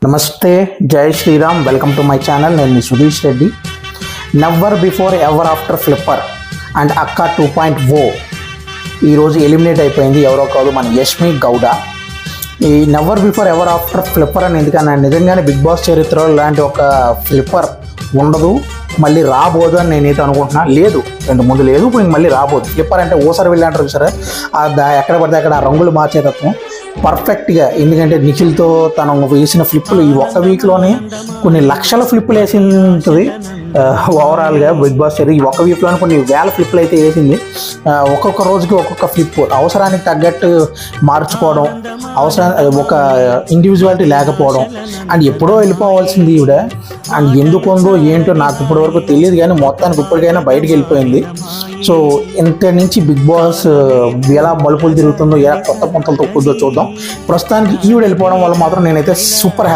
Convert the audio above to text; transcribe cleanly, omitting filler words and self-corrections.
నమస్తే, జై Shri Ram. Welcome to my channel. నేను మీ Sudheesh Reddy. Never before ever after flipper and అక్క 2.0 ఈరోజు ఎలిమినేట్ అయిపోయింది. ఎవరో కాదు, మన యష్మి గౌడ. ఈ never before ever after flipper అని ఎందుకన్నా, నిజంగానే బిగ్ బాస్ చరిత్రలో ఇలాంటి ఒక ఫ్లిప్పర్ ఉండదు, మళ్ళీ రాబోదు అని నేనైతే అనుకుంటున్నా. లేదు, ముందు లేదు, ఇప్పుడు మళ్ళీ రాబోదు. ఫ్లిప్పర్ అంటే ఓసారి వెళ్ళాంటారు సరే, ఎక్కడ పడితే అక్కడ ఆ రంగులు మార్చేతత్వం పర్ఫెక్ట్గా. ఎందుకంటే నిఖిల్తో తను వేసిన ఫ్లిప్పులు ఈ ఒక్క వీక్లోనే కొన్ని లక్షల ఫ్లిప్పులు వేసి ఉంటుంది. ఓవరాల్గా బిగ్ బాస్ ఈ ఒక్క వీక్లోనే కొన్ని వేల ఫ్లిప్పులు అయితే వేసింది. ఒక్కొక్క రోజుకి ఒక్కొక్క ఫ్లిప్ అవసరానికి తగ్గట్టు మార్చుకోవడం, ఒక ఇండివిజువాలిటీ లేకపోవడం, అండ్ ఎప్పుడో వెళ్ళిపోవాల్సింది ఈవిడ. అండ్ ఎందుకు ఉందో ఏంటో నాకు ఇప్పటి వరకు తెలియదు, కానీ మొత్తానికి ఇప్పటికైనా బయటకు వెళ్ళిపోయింది. సో ఇంత నుంచి బిగ్ బాస్ ఎలా మలుపులు తిరుగుతుందో, ఎలా కొత్త పంతలు తొక్కుద్దో చూద్దాం. ప్రస్తుతానికి ఈవిడ వెళ్ళిపోవడం వల్ల మాత్రం నేనైతే సూపర్ హ్యాపీ.